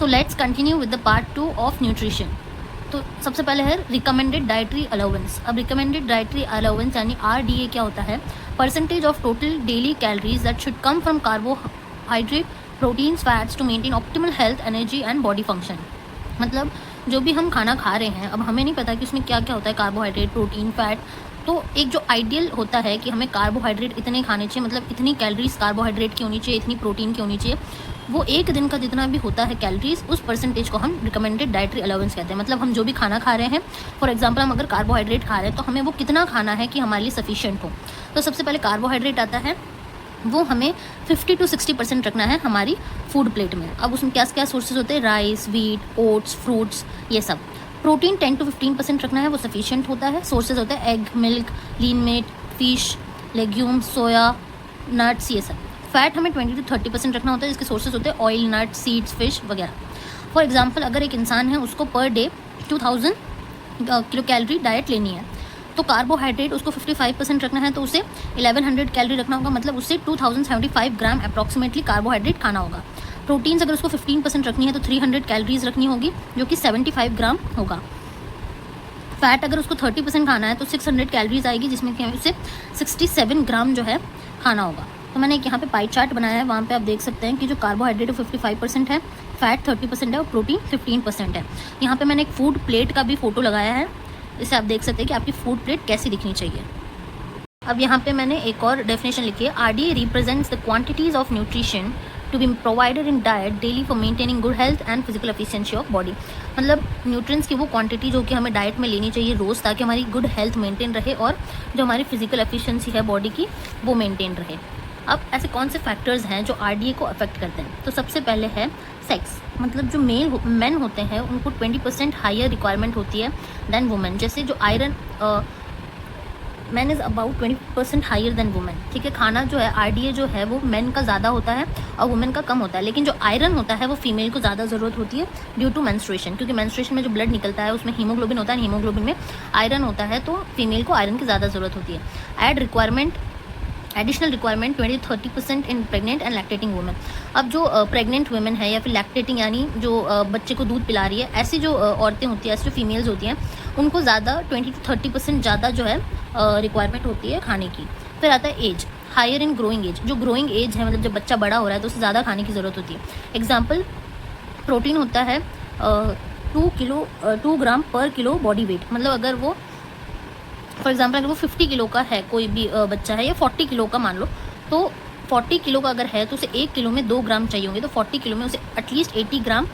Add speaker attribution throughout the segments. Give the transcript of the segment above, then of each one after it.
Speaker 1: So let's continue with the part 2 of nutrition. तो सबसे पहले है रिकमेंडेड डाइटरी अलाउंस। अब रिकमेंडेड डाइटरी अलाउंस यानी RDA क्या होता है? Percentage of total daily calories that should come from carbohydrate, proteins, fats to maintain optimal health, energy and body function. मतलब जो भी हम खाना खा रहे हैं, अब हमें नहीं पता कि उसमें क्या क्या होता है, कार्बोहाइड्रेट, प्रोटीन, फैट। तो एक जो आइडियल होता है कि हमें कार्बोहाइड्रेट इतने खाने चाहिए, मतलब इतनी कैलोरीज कार्बोहाइड्रेट की होनी चाहिए, इतनी प्रोटीन की होनी चाहिए, वो एक दिन का जितना भी होता है कैलोरीज, उस परसेंटेज को हम रिकमेंडेड डाइटरी अलाउंस कहते हैं। मतलब हम जो भी खाना खा रहे हैं, फॉर एग्जांपल हम अगर कार्बोहाइड्रेट खा रहे हैं तो हमें वो कितना खाना है कि हमारे लिए सफिशिएंट हो। तो सबसे पहले कार्बोहाइड्रेट आता है, वो हमें 50 to 60% रखना है हमारी फूड प्लेट में। अब उसमें क्या क्या सोर्सेज होते हैं? राइस, व्हीट, ओट्स, फ्रूट्स, ये सब। प्रोटीन 10 to 15% रखना है, वो सफिशिएंट होता है। सोर्सेज होते हैं egg, milk, lean meat, fish, legume, soya, nuts, ये सब। फैट हमें 20 to 30% रखना होता है, जिसके सोर्सेज होते हैं ऑयल, नट्स, सीड्स, फिश वगैरह। फॉर एग्जाम्पल अगर एक इंसान है, उसको per day 2000 kilo calorie diet लेनी है, तो कार्बोहाइड्रेट उसको 55% रखना है, तो उसे 1100 कैलोरी रखना होगा। मतलब उससे 2075 ग्राम अप्रॉक्सीमेटली कार्बोहाइड्रेट खाना होगा। प्रोटीन्स अगर उसको 15% रखनी है तो 300 कैलोरीज रखनी होगी, जो कि 75 ग्राम होगा। फैट अगर उसको 30% खाना है तो 600 कैलोरीज आएगी, जिसमें कि उसे 67 ग्राम जो है खाना होगा। तो मैंने एक यहाँ पे पाई चार्ट बनाया है, वहाँ पे आप देख सकते हैं कि जो कार्बोहाइड्रेट 55% है, फैट 30% है और प्रोटीन 15% है। यहाँ पे मैंने एक फूड प्लेट का भी फोटो लगाया है, इससे आप देख सकते हैं कि आपकी फूड प्लेट कैसी दिखनी चाहिए। अब यहाँ पे मैंने एक और डेफिनेशन लिखी है, RDA represents the quantities of nutrition to be provided in diet daily for maintaining good health and physical efficiency of body. मतलब न्यूट्रिएंट्स की वो क्वांटिटी जो कि हमें डाइट में लेनी चाहिए रोज़, ताकि हमारी गुड हेल्थ मेंटेन रहे और जो हमारी फिजिकल एफिशिएंसी है बॉडी की, वो मेंटेन रहे। अब ऐसे कौन से फैक्टर्स हैं जो RDA को अफेक्ट करते हैं? तो सबसे पहले है सेक्स। मतलब जो मेन होते हैं उनको 20% हायर रिक्वायरमेंट होती है देन वुमेन। जैसे जो iron, man is about 20% higher than women. ठीक है, खाना जो है RDA जो है वो मेन का ज़्यादा होता है और वुमेन का कम होता है। लेकिन जो आयरन होता है वो फीमेल को ज़्यादा ज़रूरत होती है ड्यू टू मेंस्ट्रुएशन, क्योंकि मेंस्ट्रुएशन में जो ब्लड निकलता है उसमें हीमोग्लोबिन होता है, हीमोग्लोबिन में आयरन होता है, तो फीमेल को आयरन की ज़्यादा ज़रूरत होती है। Additional requirement 20 to 30% in pregnant and lactating women. अब जो प्रेग्नेंट वुमेन है या फिर लैक्टेटिंग यानी जो बच्चे को दूध पिला रही है, ऐसी जो औरतें होती हैं, ऐसी जो फीमेल्स होती हैं, उनको ज़्यादा 20 to 30% ज़्यादा जो है रिक्वायरमेंट होती है खाने की। फिर आता है age, higher in growing age. जो ग्रोइंग एज है, मतलब जब बच्चा बड़ा हो रहा है तो उसे ज़्यादा खाने की ज़रूरत होती है। एग्जाम्पल, प्रोटीन होता है 2 ग्राम पर किलो बॉडी वेट। मतलब अगर वो फॉर एग्जाम्पल अगर वो 50 किलो का है, कोई भी बच्चा है, या 40 किलो का मान लो, तो 40 किलो का अगर है तो उसे 1 किलो में 2 ग्राम चाहिए होंगे, तो 40 किलो में उसे एटलीस्ट 80 ग्राम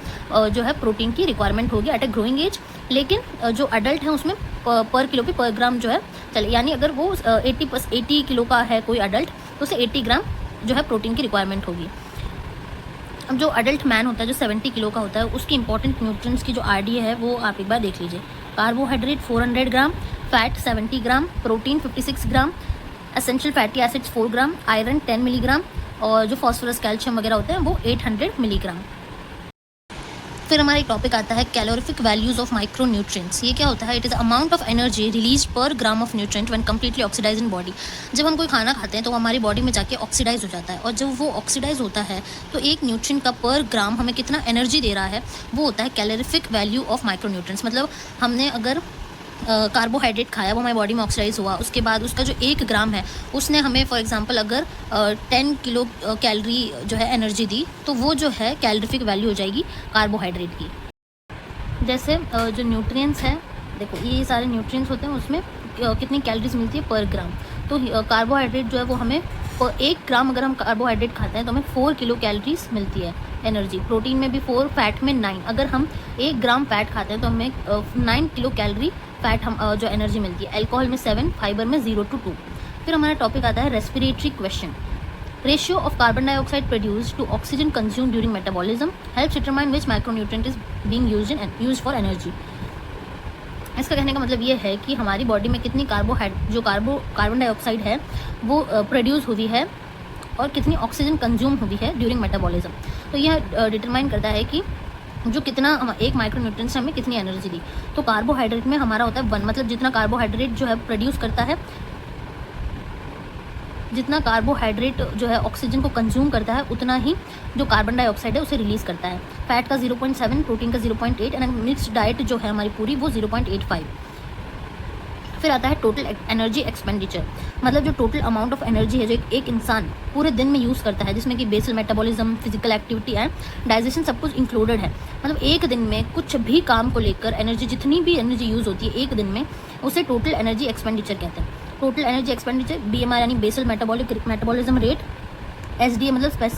Speaker 1: जो है प्रोटीन की रिक्वायरमेंट होगी एट ए ग्रोइंग एज। लेकिन जो अडल्ट है उसमें पर किलो पे पर ग्राम जो है चले, यानी अगर वो 80 किलो का है कोई अडल्ट, तो उसे 80 ग्राम जो है प्रोटीन की रिक्वायरमेंट होगी। अब जो अडल्ट मैन होता है जो 70 किलो का होता है, उसकी इंपॉर्टेंट न्यूट्रिएंट्स की जो RDA है वो आप एक बार देख लीजिए। कार्बोहाइड्रेट 400 ग्राम, फैट 70 ग्राम, प्रोटीन 56 ग्राम, एसेंशियल फैटी एसिड्स 4 ग्राम, आयरन 10 मिलीग्राम, और जो फॉस्फोरस, कैल्शियम वगैरह होते हैं वो 800 मिलीग्राम। फिर हमारा एक टॉपिक आता है calorific values of micro nutrients. ये क्या होता है? It is amount of energy release per gram of nutrient when completely oxidize in body. जब हम कोई खाना खाते हैं तो वो हमारी बॉडी में जाके ऑक्सीडाइज हो जाता है, और जब वो ऑक्सीडाइज होता है तो एक न्यूट्रिएंट का पर ग्राम हमें कितना एनर्जी दे रहा है, वो होता है calorific value of micro nutrients. मतलब हमने अगर कार्बोहाइड्रेट खाया, वो हमारी बॉडी में ऑक्सीडाइज हुआ, उसके बाद उसका जो 1 ग्राम है उसने हमें फॉर एग्जांपल अगर 10 किलो कैलोरी जो है एनर्जी दी, तो वो जो है कैलोरिफिक वैल्यू हो जाएगी कार्बोहाइड्रेट की। जैसे जो न्यूट्रिएंट्स हैं, देखो ये सारे न्यूट्रिएंट्स होते हैं, उसमें कितनी कैलोरीज मिलती है पर ग्राम। तो कार्बोहाइड्रेट जो है वो हमें 1 ग्राम अगर हम कार्बोहाइड्रेट खाते हैं तो हमें 4 किलो कैलोरीज मिलती है एनर्जी। प्रोटीन में भी 4, फैट में 9। अगर हम 1 ग्राम फैट खाते हैं तो हमें 9 किलो कैलोरी फैट हम जो एनर्जी मिलती है। अल्कोहल में 7, फाइबर में 0 to 2। फिर हमारा टॉपिक आता है respiratory question. Ratio of carbon dioxide produced to oxygen consume during metabolism helps determine which micronutrient is being used for energy. इसका कहने का मतलब ये है कि हमारी बॉडी में कितनी कार्बन डाइऑक्साइड है वो प्रोड्यूस हुई है और कितनी ऑक्सीजन कंज्यूम हुई है ड्यूरिंग मेटाबॉलिज्म। तो यह डिटरमाइन करता है कि जो कितना एक माइक्रोन्यूट्रिएंट से हमें कितनी एनर्जी दी। तो कार्बोहाइड्रेट में हमारा होता है 1, मतलब जितना कार्बोहाइड्रेट जो है प्रोड्यूस करता है, जितना कार्बोहाइड्रेट जो है ऑक्सीजन को कंज्यूम करता है उतना ही जो कार्बन डाइऑक्साइड है उसे रिलीज़ करता है। फैट का 0.7, प्रोटीन का 0.8 एंड मिक्स्ड डाइट जो है हमारी पूरी वो 0.85। फिर आता है टोटल एनर्जी एक्सपेंडिचर, मतलब जो टोटल अमाउंट ऑफ एनर्जी है जो एक इंसान पूरे दिन में यूज़ करता है, जिसमें कि basal metabolism, physical activity and digestion सब कुछ इंक्लूडेड है। मतलब एक दिन में कुछ भी काम को लेकर एनर्जी, जितनी भी एनर्जी यूज़ होती है एक दिन में, उसे टोटल एनर्जी एक्सपेंडिचर कहते हैं। टोटल एनर्जी एक्सपेंडिचर, BMR यानी बेसल मेटाबॉलिज्म रेट, SDA मतलब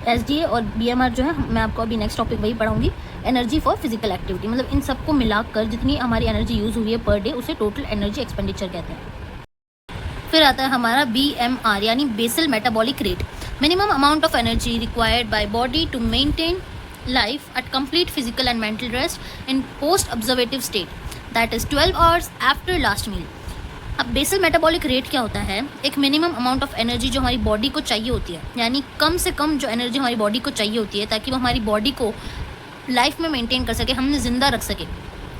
Speaker 1: SDA और BMR जो है मैं आपको अभी नेक्स्ट टॉपिक वही पढ़ाऊंगी, एनर्जी फॉर फिजिकल एक्टिविटी। मतलब इन सबको मिलाकर जितनी हमारी एनर्जी यूज़ हुई है पर डे उसे टोटल एनर्जी एक्सपेंडिचर कहते हैं। फिर आता है हमारा BMR यानी basal metabolic rate, minimum amount of energy required by body to maintain life at complete physical and mental rest in post observative state, that is 12 hours after last meal. अब basal metabolic rate क्या होता है? एक minimum amount of energy जो हमारी body को चाहिए होती है, यानी कम से कम जो एनर्जी हमारी बॉडी को चाहिए होती है ताकि वो हमारी बॉडी को लाइफ में मेंटेन कर सके, हमने ज़िंदा रख सके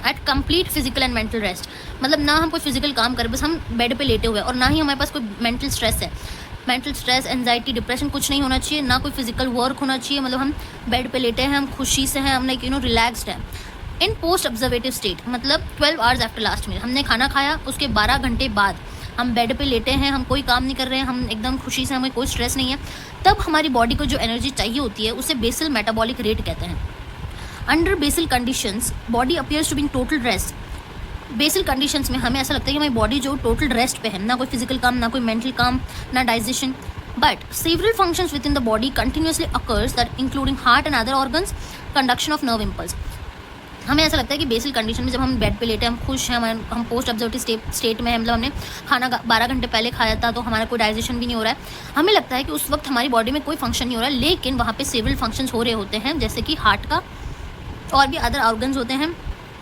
Speaker 1: at complete physical and mental rest. मतलब ना हम कोई फिजिकल काम करें, बस हम बेड पे लेटे हुए हैं और ना ही हमारे पास कोई मेंटल स्ट्रेस है। मेंटल स्ट्रेस, एंजाइटी, डिप्रेशन कुछ नहीं होना चाहिए, ना कोई फिजिकल वर्क होना चाहिए। मतलब हम बेड पे लेटे हैं, हम खुशी से हैं, हम लाइक रिलैक्स्ड हैं। इन पोस्ट ऑब्जर्वेटिव स्टेट मतलब 12 आवर्स आफ्टर लास्ट मील, हमने खाना खाया उसके 12 घंटे बाद हम बेड पे लेटे हैं, हम कोई काम नहीं कर रहे हैं, हम एकदम खुशी से, हमें कोई स्ट्रेस नहीं है, तब हमारी बॉडी को जो एनर्जी चाहिए होती है उसे बेसल मेटाबॉलिक रेट कहते हैं। Under basal conditions body appears to be in total rest. Basal conditions में हमें ऐसा लगता है कि हमारी बॉडी जो टोटल रेस्ट पे है, ना कोई फिजिकल काम, ना कोई मेंटल काम, ना digestion, but several functions within the body continuously occurs that including heart and other organs, conduction of nerve impulse। हमें ऐसा लगता है कि बेसल कंडीशन में जब हम बेड पे लेटे हैं, हम खुश हैं, हम पोस्ट ऑब्जर्वेटिव स्टेट में हैं, मतलब हमने खाना 12 घंटे पहले खाया था तो हमारा कोई डाइजेशन भी नहीं हो रहा है। हमें लगता है कि उस वक्त हमारी बॉडी में कोई फंक्शन नहीं हो रहा है, लेकिन वहाँ पे सेवरल फंक्शंस हो रहे होते हैं, जैसे कि हार्ट का और भी अदर ऑर्गन्स होते हैं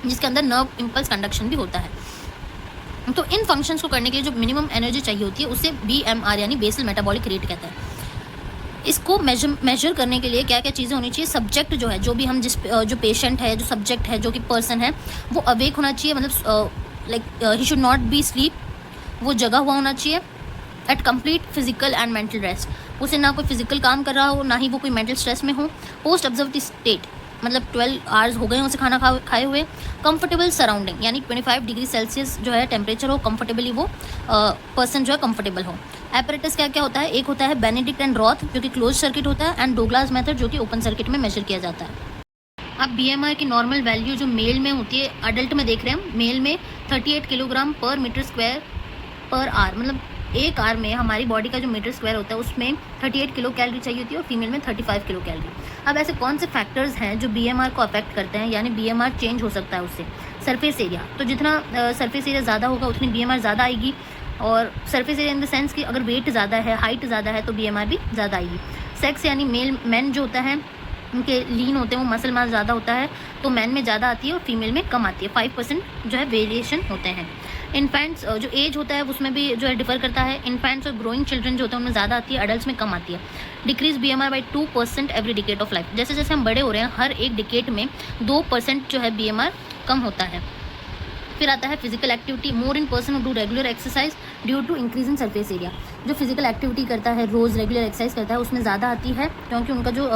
Speaker 1: जिसके अंदर नर्व इम्पल्स कंडक्शन भी होता है। तो इन फंक्शंस को करने के लिए जो मिनिमम एनर्जी चाहिए होती है उसे BMR यानी बेसल मेटाबॉलिक रेट कहता है। इसको मेजर करने के लिए क्या क्या चीज़ें होनी चाहिए? सब्जेक्ट जो है, जो भी हम जो पेशेंट है, जो सब्जेक्ट है, जो कि पर्सन है, वो अवेक होना चाहिए, मतलब like he should not be sleep, वो जगा हुआ होना चाहिए at complete physical and mental rest. उसे ना कोई फिजिकल काम कर रहा हो, ना ही वो कोई मेंटल स्ट्रेस में हो। पोस्ट ऑब्जर्वेटिव स्टेट मतलब 12 आवर्स हो गए हैं उसे खाना खाए हुए। कंफर्टेबल सराउंडिंग यानी 25 डिग्री सेल्सियस जो है टेम्परेचर हो, कंफर्टेबली वो पर्सन जो है कंफर्टेबल हो। एपरेटस क्या क्या होता है? एक होता है बेनेडिक्ट एंड रॉथ जो कि क्लोज सर्किट होता है, एंड डोगलास मेथड जो कि ओपन सर्किट में मेजर किया जाता है। अब BMR की नॉर्मल वैल्यू जो मेल में होती है, अडल्ट में देख रहे हैं हम, मेल में 38 किलोग्राम पर मीटर स्क्वायर पर आवर, मतलब एक आवर में हमारी बॉडी का जो मीटर स्क्वायर होता है उसमें 38 किलो कैलोरी चाहिए होती है और फीमेल में 35 किलो कैलोरी। अब ऐसे कौन से फैक्टर्स हैं जो BMR को अफेक्ट करते हैं, यानी BMR चेंज हो सकता है उससे? सरफेस एरिया, तो जितना सरफेस एरिया ज़्यादा होगा उतनी BMR ज़्यादा आएगी, और surface area in the sense कि अगर वेट ज़्यादा है, हाइट ज़्यादा है तो BMR भी ज़्यादा आएगी। सेक्स यानी मैन जो होता है उनके लीन होते हैं, वो मसल मास ज़्यादा होता है तो मैन में ज़्यादा आती है और फीमेल में कम आती है। 5% जो है वेरिएशन होते हैं। इन्फेंट्स जो एज होता है उसमें भी जो है डिफर करता है। इन्फेंट्स और ग्रोइंग चिल्ड्रन जो होते हैं उनमें ज़्यादा आती है, अडल्ट में कम आती है। Decrease BMR by 2% every decade of life. जैसे जैसे हम बड़े हो रहे हैं हर एक डिकेड में 2% जो है BMR कम होता है। फिर आता है physical activity, more in person who do regular exercise due to increase in surface area. जो फिजिकल एक्टिविटी करता है, रोज़ रेगुलर एक्सरसाइज करता है, उसमें ज़्यादा आती है क्योंकि उनका जो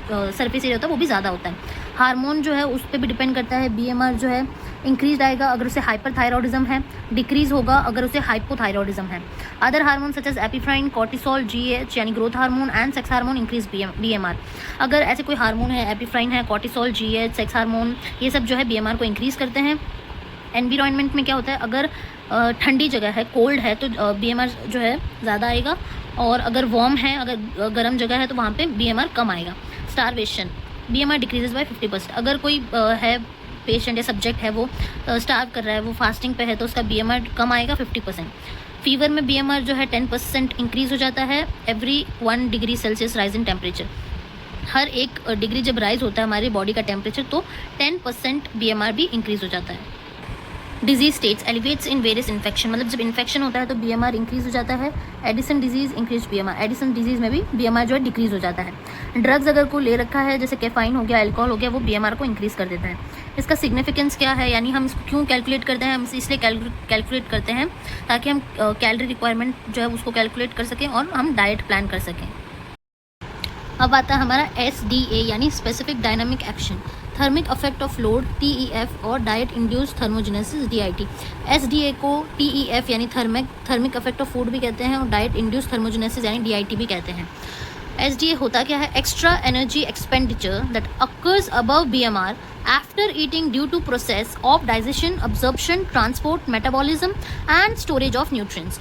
Speaker 1: सरफेस एरिया होता है वो भी ज़्यादा होता है। हार्मोन जो है उस पर भी डिपेंड करता है। BMR जो है इंक्रीज आएगा अगर उसे हाइपरथायरॉयडिज्म है, डिक्रीज होगा अगर उसे हाइपोथायरॉयडिज्म है। Other hormone such as epinephrine, cortisol, GH यानी growth hormone and sex hormone increase BMR। अगर ऐसे कोई हार्मोन है, एपिफ्राइन है, कॉर्टिसोल, GH, सेक्स हार्मोन, ये सब जो है BMR को इंक्रीज़ करते हैं। एनवायरनमेंट में क्या होता है, अगर ठंडी जगह है, कोल्ड है तो BMR जो है ज़्यादा आएगा, और अगर वार्म है, अगर गर्म जगह है तो वहाँ पे BMR कम आएगा। Starvation, BMR decreases bye 50%। अगर कोई है पेशेंट या सब्जेक्ट है वो स्टार्व कर रहा है, वो फास्टिंग पे है तो उसका BMR कम आएगा 50%। फीवर में BMR जो है 10% इंक्रीज़ हो जाता है every 1 degree Celsius rise in temperature. Her 1 degree जब राइज होता है हमारी बॉडी का टेम्परेचर तो 10% BMR भी इंक्रीज़ हो जाता है। Disease states elevates in various infection, मतलब जब इन्फेक्शन होता है तो बीएमआर इंक्रीज हो जाता है। Addison disease increase BMR, Addison disease में भी बीएमआर जो है डिक्रीज हो जाता है। ड्रग्स अगर को ले रखा है जैसे कैफाइन हो गया, अल्कोहल हो गया, वो बीएमआर को इंक्रीज कर देता है। इसका सिग्निफिकेंस क्या है, यानी हम इसको क्यों कैलकुलेट करते हैं, हम इसलिए कैलकुलेट करते हैं ताकि हम कैलोरी रिक्वायरमेंट जो है उसको कैलकुलेट कर सकें और हम डाइट प्लान कर सकें। अब आता है हमारा SDA यानी specific dynamic action, thermic effect of load TEF और diet induce thermogenesis DIT। SDA को TEF यानी थर्मिक इफेक्ट ऑफ फूड भी कहते हैं और डाइट इंड्यूस थर्मोजेनेसिस यानी DIT भी कहते हैं। SDA होता क्या है, extra energy expenditure that occurs above BMR after eating due to process of digestion, absorption, transport, metabolism and storage of nutrients.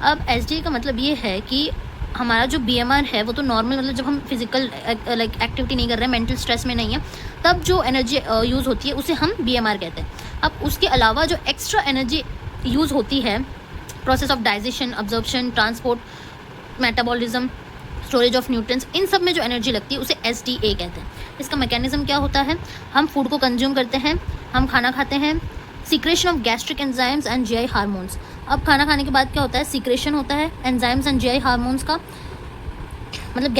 Speaker 1: अब SDA का मतलब ये है कि हमारा जो BMR है वो तो नॉर्मल, मतलब जब हम फिजिकल लाइक एक्टिविटी नहीं कर रहे हैं, मेंटल स्ट्रेस में नहीं है, तब जो एनर्जी यूज़ होती है उसे हम BMR कहते हैं। अब उसके अलावा जो एक्स्ट्रा एनर्जी यूज़ होती है process of digestion, absorption, transport, metabolism, storage of nutrients, इन सब में जो एनर्जी लगती है उसे SDA कहते हैं। इसका मैकेनिज्म क्या होता है, हम फूड को कंज्यूम करते हैं, हम खाना खाते हैं, secretion of gastric enzymes and GI hormones. अब खाना खाने के बाद क्या होता है, सीक्रेशन होता है एंजाइम्स एंड GI हार्मोन्स का, मतलब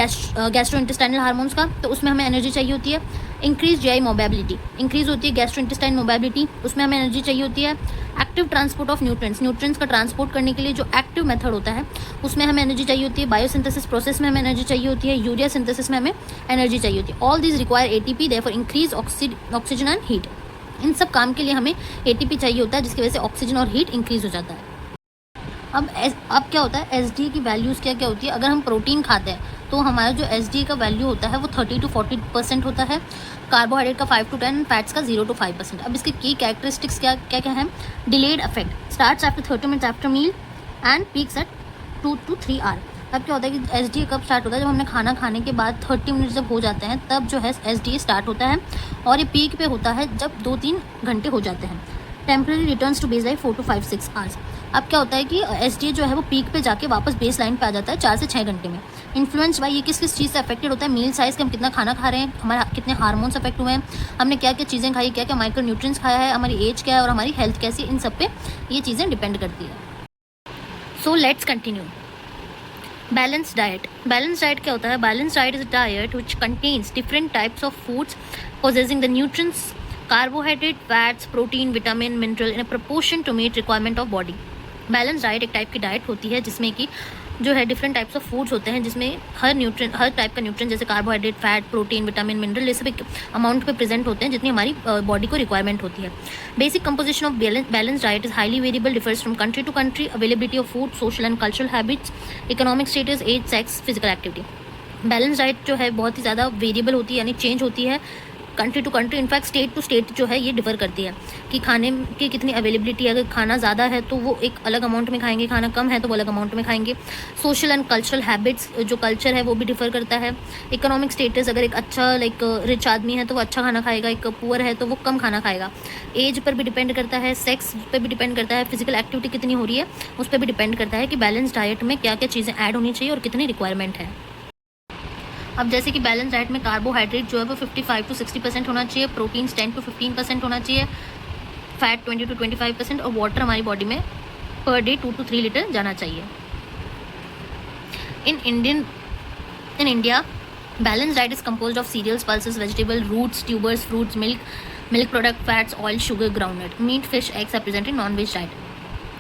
Speaker 1: गैस्ट्रोइंटेस्टाइनल हार्मोन्स का, तो उसमें हमें एनर्जी चाहिए होती है। इंक्रीज GI मोबेबिलिटी, इंक्रीज होती है गैस्ट्रोइंटेस्टाइन मोबेबिलिटी, उसमें हमें एनर्जी चाहिए होती है। एक्टिव ट्रांसपोर्ट ऑफ न्यूट्रिएंट्स का ट्रांसपोर्ट करने के लिए जो एक्टिव मेथड होता है उसमें हमें एनर्जी चाहिए होती है। बायोसिंथेसिस प्रोसेस में हमें एनर्जी चाहिए होती है। यूरिया सिंथेसिस में हमें एनर्जी चाहिए होती है। All these require ATP, therefore increase oxygen and heat. इन सब काम के लिए हमें ATP चाहिए होता है, जिसकी वजह से ऑक्सीजन और हीट इंक्रीज हो जाता है। अब क्या होता है, SDA की वैल्यूज़ क्या क्या होती है। अगर हम प्रोटीन खाते हैं तो हमारा जो SDA का वैल्यू होता है वो 30 to 40% होता है, कार्बोहाइड्रेट का 5 to 10, फैट्स का 0 to 5%। अब इसके की कैरेक्टरिस्टिक्स क्या क्या हैं, delayed effect, starts after 30 minutes after meal and peaks at 2 to 3 hour. अब क्या होता है कि SDA कब स्टार्ट होता है, जब हमने खाना खाने के बाद 30 मिनट्स जब हो जाते हैं तब जो है SDA स्टार्ट होता है, और ये पीक पे होता है जब 2-3 घंटे हो जाते हैं। Temporary returns to baseline 4 to 5-6 hours. अब क्या होता है कि SDA जो है वो पीक पे जाके वापस बेस लाइन पे आ जाता है 4 से 6 घंटे में। इन्फ्लुएंस बाय, ये किस किस चीज़ से अफेक्टेड होता है, मील साइज़ के हम कितना खाना खा रहे हैं, हमारा कितने हार्मोन्स अफेक्ट हुए हैं, हमने क्या क्या चीज़ें खाई, क्या क्या माइक्रो न्यूट्रिएंट्स खाया है, हमारी एज क्या है और हमारी हेल्थ कैसी है, इन सब पे ये चीज़ें डिपेंड करती है। सो let's continue. Balance diet. Balance diet क्या होता है, balance diet is a diet which contains different types of foods possessing the nutrients, carbohydrate, fats, protein, vitamin, mineral in a proportion to meet requirement of body। Balance diet एक type की diet होती है जिसमें कि जो है different types of foods होते हैं, जिसमें हर टाइप का न्यूट्रिएंट जैसे carbohydrate, fat, protein, vitamin, mineral, ये सब एक अमाउंट पे प्रेजेंट होते हैं जितनी हमारी बॉडी को रिक्वायरमेंट होती है। Basic composition of balance diet is highly variable, differs from country to country, availability of food, social and cultural habits, economic status, age, sex, physical activity. Balance diet जो है बहुत ही ज़्यादा वेरिएबल होती है, यानी चेंज होती है country to country, in fact state to state जो है ये डिफर करती है कि खाने की कितनी अवेलेबिलिटी है। अगर खाना ज़्यादा है तो वो एक अलग अमाउंट में खाएंगे, खाना कम है तो वो अलग अमाउंट में खाएंगे। सोशल एंड कल्चरल हैबिट्स, जो कल्चर है वो भी डिफर करता है। इकोनॉमिक स्टेटस, अगर एक अच्छा लाइक रिच आदमी है तो वो अच्छा खाना खाएगा, एक पुअर है तो वो कम खाना खाएगा। एज पर भी डिपेंड करता है, सेक्स पर भी डिपेंड करता है, फिजिकल एक्टिविटी कितनी हो रही है उस पर भी डिपेंड करता है कि बैलेंस डाइट में क्या क्या चीज़ें ऐड होनी चाहिए और कितनी रिक्वायरमेंट है। अब जैसे कि बैलेंस डाइट में कार्बोहाइड्रेट जो है वो 55 to 60% होना चाहिए, प्रोटीन्स 10 to 15% होना चाहिए, फैट 20 to 25% और वाटर हमारी बॉडी में पर डे 2 to 3 लीटर जाना चाहिए। In India balance diet is composed of cereals, pulses, vegetable, roots, tubers, fruits, milk product, fats, oil, sugar, groundnut, meat, fish, eggs are present in non veg diet.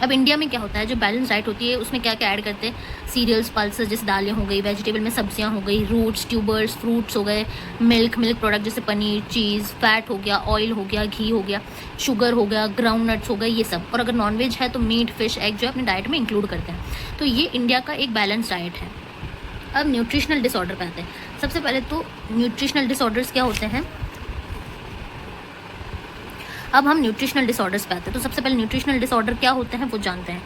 Speaker 1: अब India में क्या होता है, जो balance diet होती है उसमें क्या क्या ऐड करते हैं, सीरियल्स, पल्सेस जैसे दालें हो गई, वेजिटेबल में सब्जियां हो गई, रूट्स, ट्यूबर्स, फ्रूट्स हो गए, मिल्क प्रोडक्ट जैसे पनीर, चीज़, फैट हो गया, ऑयल हो गया, घी हो गया, शुगर हो गया, ग्राउंड नट्स हो गए, ये सब। और अगर नॉनवेज है तो मीट, फिश, एग जो है अपने डाइट में इंक्लूड करते हैं। तो ये इंडिया का एक बैलेंस डाइट है। अब न्यूट्रिशनल डिसऑर्डर पे आते हैं। सबसे पहले तो न्यूट्रिशनल डिसऑर्डर्स क्या होते हैं, अब हम न्यूट्रिशनल डिसऑर्डर्स पे आते हैं। तो सबसे पहले न्यूट्रिशनल डिसऑर्डर क्या होते हैं वो जानते हैं।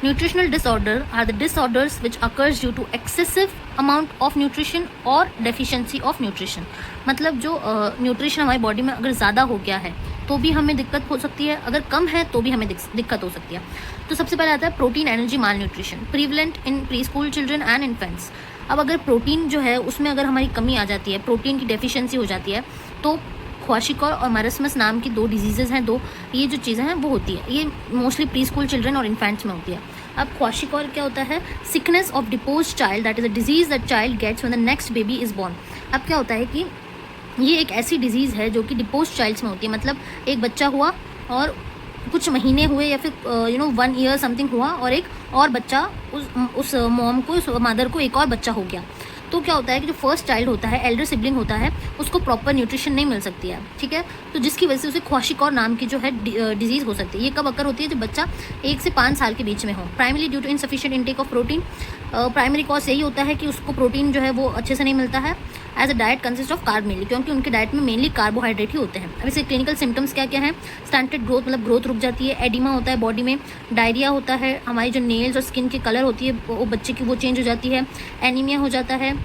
Speaker 1: Nutritional disorder are the disorders which occurs due to excessive amount of nutrition और डेफिशिएंसी ऑफ न्यूट्रिशन। मतलब जो न्यूट्रिशन हमारी बॉडी में अगर ज़्यादा हो गया है तो भी हमें दिक्कत हो सकती है, अगर कम है तो भी हमें दिक्कत हो सकती है। तो सबसे पहले आता है protein energy malnutrition, prevalent in preschool children and infants. अब अगर प्रोटीन जो है उसमें अगर हमारी कमी आ जाती है, प्रोटीन की डेफिशिएंसी हो जाती है, तो क्वाशिकॉर और मरसमस नाम की 2 डिजीज़ेज़ हैं, 2 ये जो चीज़ें हैं वो होती है, ये मोस्टली प्री स्कूल चिल्ड्रन और इन्फेंट्स में होती है। अब क्वाशिकॉर क्या होता है? Sickness of deposed child, that is a disease that child gets when the next baby is born. अब क्या होता है कि ये एक ऐसी डिजीज़ है जो कि डिपोज चाइल्ड्स में होती है, मतलब एक बच्चा हुआ और कुछ महीने हुए या फिर 1 ईयर समथिंग हुआ और एक और बच्चा उस मॉम को, उस मदर को एक और बच्चा हो गया। तो क्या होता है कि जो फर्स्ट चाइल्ड होता है, एल्डर सिबलिंग होता है, उसको प्रॉपर न्यूट्रिशन नहीं मिल सकती है, ठीक है। तो जिसकी वजह से उसे क्वाशिकॉर नाम की जो है डिजीज़ हो सकती है। ये कब अकर होती है? जब बच्चा 1 से 5 साल के बीच में हो। Primary due to insufficient intake of protein. Primary cause यही होता है कि उसको प्रोटीन जो है वो अच्छे से नहीं मिलता है। As a diet consist of carb mainly, क्योंकि उनके डाइट में मेनली कार्बोहाइड्रेट ही होते हैं। अब इसके क्लिनिकल सिम्टम्स क्या क्या हैं? स्टंटेड ग्रोथ, मतलब ग्रोथ रुक जाती है। एडिमा होता है बॉडी में। डायरिया होता है। हमारी जो नेल्स और स्किन की कलर होती है वो बच्चे की वो चेंज हो जाती है। एनीमिया हो जाता है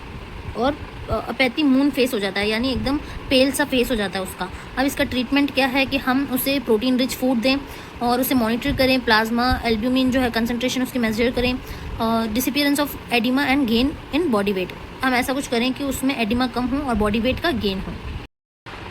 Speaker 1: और अपैथी मून फेस हो जाता है, यानी एकदम पेल सा फेस हो जाता है उसका। अब इसका ट्रीटमेंट क्या है कि हम उसे प्रोटीन रिच फूड दें और उसे मॉनिटर करें, प्लाज्मा एल्ब्यूमिन जो है कंसंट्रेशन उसकी मेजर करें, disappearance of oedema and gain in body wait. हम ऐसा कुछ करें कि उसमें एडिमा कम हो और बॉडी वेट का गेन हो।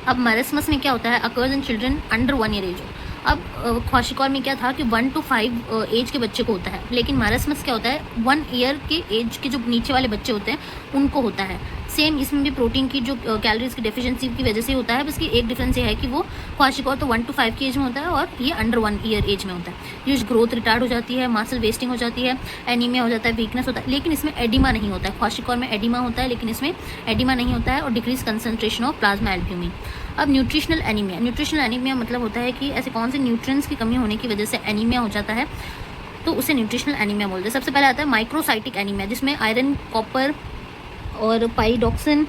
Speaker 1: अब मरसमस में क्या होता है? Occurs in children under 1 year age. अब क्वाशिकॉर में क्या था कि 1 to 5 एज के बच्चे को होता है, लेकिन मरसमस क्या होता है? 1 ईयर के एज के जो नीचे वाले बच्चे होते हैं उनको होता है। सेम इसमें भी प्रोटीन की जो कैलोरीज की डेफिशिएंसी की वजह से होता है। बस की एक डिफरेंस ये है कि वो क्वाशिकॉर तो 1 to 5 की एज में होता है और ये अंडर 1 ईयर एज में होता है। ये ग्रोथ रिटार्ड हो जाती है, मसल वेस्टिंग हो जाती है, एनीमिया हो जाता है, वीकनेस होता है, लेकिन इसमें एडिमा नहीं होता है। क्वाशिकॉर में एडिमा होता है लेकिन इसमें एडिमा नहीं होता है, और decrease concentration of plasma albumin. अब न्यूट्रिशनल एनीमिया। न्यूट्रिशनल एनीमिया मतलब होता है कि ऐसे कौन से न्यूट्रिएंट्स की कमी होने की वजह से एनीमिया हो जाता है, तो उसे न्यूट्रिशनल एनीमिया बोलते हैं। सबसे पहले आता है माइक्रोसाइटिक एनीमिया, जिसमें आयरन, कॉपर और पाइरोक्सिन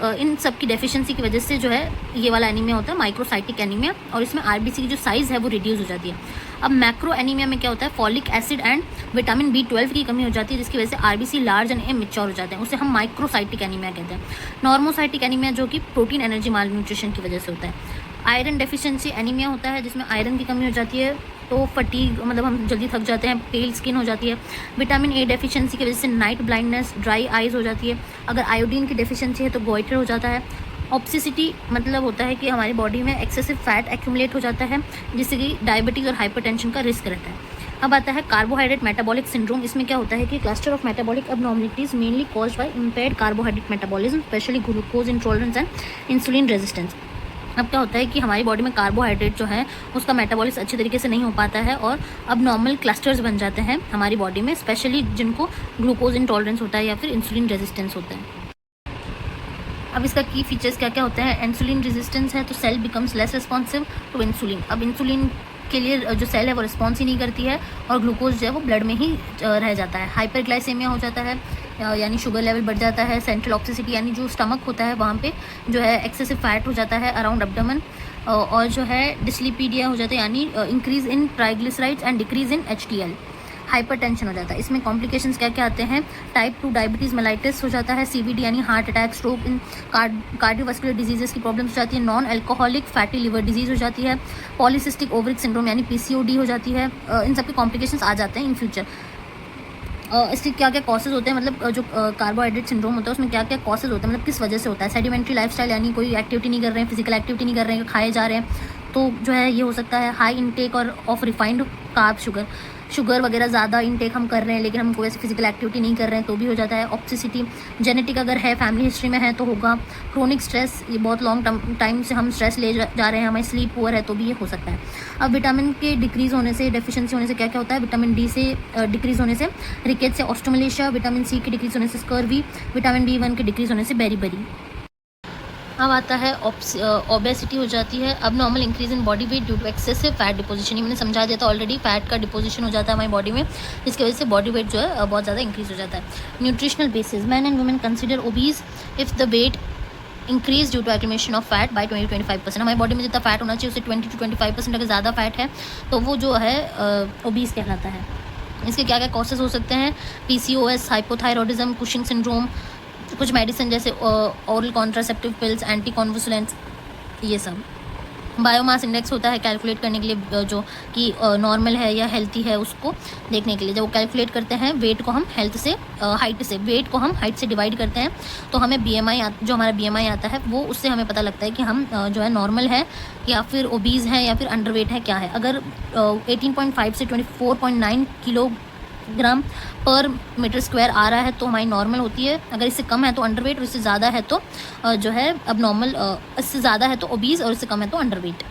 Speaker 1: इन सब की डेफिशिएंसी की वजह से जो है ये वाला एनीमिया होता है, माइक्रोसाइटिक एनीमिया, और इसमें आरबीसी की जो साइज़ है वो रिड्यूस हो जाती है। अब मैक्रो एनीमिया में क्या होता है? Folic acid and vitamin B12 की कमी हो जाती है, जिसकी वजह से आरबीसी लार्ज एंड इमेच्योर हो जाते हैं, उसे हम माइक्रोसाइटिक एनीमिया कहते हैं। नॉर्मोसाइटिक एनीमिया जो कि प्रोटीन एनर्जी माल न्यूट्रिशन की वजह से होता है। आयरन डेफिशिएंसी एनीमिया होता है, जिसमें आयरन की कमी हो जाती है, तो फटीग, मतलब हम जल्दी थक जाते हैं, पेल स्किन हो जाती है। विटामिन ए डेफिशिएंसी की वजह से नाइट ब्लाइंडनेस, ड्राई आइज़ हो जाती है। अगर आयोडीन की डेफिशिएंसी है तो गोइटर हो जाता है। ऑब्सेसिटी मतलब होता है कि हमारी बॉडी में एक्सेसिव फैट एक्यूमुलेट हो जाता है, जिससे कि डायबिटीज़ और हाइपरटेंशन का रिस्क रहता है। अब आता है कार्बोहाइड्रेट मेटाबॉलिक सिंड्रोम। इसमें क्या होता है कि cluster of metabolic abnormalities mainly caused by impaired carbohydrate metabolism, specially glucose intolerance and insulin resistance. अब क्या होता है कि हमारी बॉडी में कार्बोहाइड्रेट जो है उसका मेटाबॉलिज्म अच्छे तरीके से नहीं हो पाता है और अब नॉर्मल क्लस्टर्स बन जाते हैं हमारी बॉडी में, स्पेशली जिनको ग्लूकोज इंटॉलरेंस होता है या फिर इंसुलिन रेजिस्टेंस होता है। अब इसका की फीचर्स क्या क्या होते हैं? इंसुलिन रेजिस्टेंस है तो cell becomes less responsive to insulin. अब इंसुलिन के लिए जो सेल है वो रिस्पॉन्स ही नहीं करती है और ग्लूकोज जो है वो ब्लड में ही रह जाता है। हाइपरग्लाइसेमिया हो जाता है, यानी शुगर लेवल बढ़ जाता है। सेंट्रल ऑक्सीसिटी, यानी जो स्टमक होता है वहाँ पे जो है एक्सेसिव फैट हो जाता है अराउंड एब्डोमेन, और जो है डिस्लिपीडिया हो जाता है, यानी increase in triglycerides and decrease in HDL। Hypertension हो जाता है। इसमें कॉम्प्लिकेशंस क्या क्या आते हैं? टाइप 2 डायबिटीज़ मेलाइटिस हो जाता है, CVD यानी हार्ट अटैक, स्ट्रोक, इन कार्डियोवास्कुलर डिजीजेस की प्रॉब्लम्स हो जाती है। Non alcoholic fatty liver disease हो जाती है। पॉलीसिस्टिक ओवरिक सिंड्रोम यानी PCOD हो जाती है। इन सब के कॉम्प्लिकेशंस आ जाते हैं इन फ्यूचर। इसके क्या क्या कॉसेज होते हैं, मतलब जो कार्बोहाइड्रेट सिंड्रोम होता है उसमें क्या क्या कॉसेज होते हैं, मतलब किस वजह से होता है? सेडिमेंट्री लाइफस्टाइल, यानी कोई एक्टिविटी नहीं कर रहे हैं, फिजिकल एक्टिविटी नहीं कर रहे हैं, खाए जा रहे हैं, तो जो है ये हो सकता है। हाई इनटेक और ऑफ रिफाइंड कार्ब, शुगर वगैरह ज़्यादा इनटेक हम कर रहे हैं लेकिन हम कोई ऐसी फिजिकल एक्टिविटी नहीं कर रहे हैं तो भी हो जाता है। ऑब्सेसिटी, जेनेटिक अगर है, फैमिली हिस्ट्री में है तो होगा। क्रोनिक स्ट्रेस, ये बहुत लॉन्ग टाइम से हम स्ट्रेस ले जा रहे हैं, हमारी स्लीप पुअर है तो भी ये हो सकता है। अब विटामिन के डिक्रीज़ होने से, डेफिशिएंसी होने से क्या क्या होता है? विटामिन D से डिक्रीज़ होने से रिकेट से ऑस्टोमलेशिया, विटामिन C के डिक्रीज़ होने से स्कर्वी, विटामिन B1 के डिक्रीज़ होने से बेरीबेरी। अब आता है ओबेसिटी हो जाती है। अब normal increase in body weight due to excessive fat deposition. ये मैंने समझा दिया था ऑलरेडी, फैट का डिपोजिशन हो जाता है हमारी बॉडी में, जिसकी वजह से बॉडी वेट जो है बहुत ज़्यादा इंक्रीज हो जाता है। Nutritional basis, man and women consider obese if the weight increase due to accumulation of fat by 20-25%। हमारी बॉडी में जितना फैट होना चाहिए उससे 20 to 25% अगर ज़्यादा फैट है तो वो जो है ओबीज कहलाता है। इसके क्या क्या कॉसेज हो सकते हैं? PCOS, हाइपोथायरॉयडिज्म, कुशिंग सिंड्रोम, कुछ मेडिसिन जैसे ओरल कॉन्ट्रासेप्टिव पिल्स, एंटी कॉन्वुसुलेंट्स, ये सब। बायोमास इंडेक्स होता है कैलकुलेट करने के लिए, जो कि नॉर्मल है या हेल्थी है उसको देखने के लिए। जब वो कैलकुलेट करते हैं वेट को हम हेल्थ से हाइट से, वेट को हम हाइट से डिवाइड करते हैं, तो हमें BMI जो हमारा BMI आता है वो उससे हमें पता लगता है कि हम जो है नॉर्मल है या फिर ओबीज़ है या फिर अंडरवेट है, क्या है। अगर 18.5 से 24.9 किलोग्राम पर मीटर स्क्वायर आ रहा है तो हमारी नॉर्मल होती है। अगर इससे कम है तो अंडरवेट, और इससे ज़्यादा है तो जो है अब नॉर्मल, इससे ज़्यादा है तो ओबीज़ और इससे कम है तो अंडरवेट।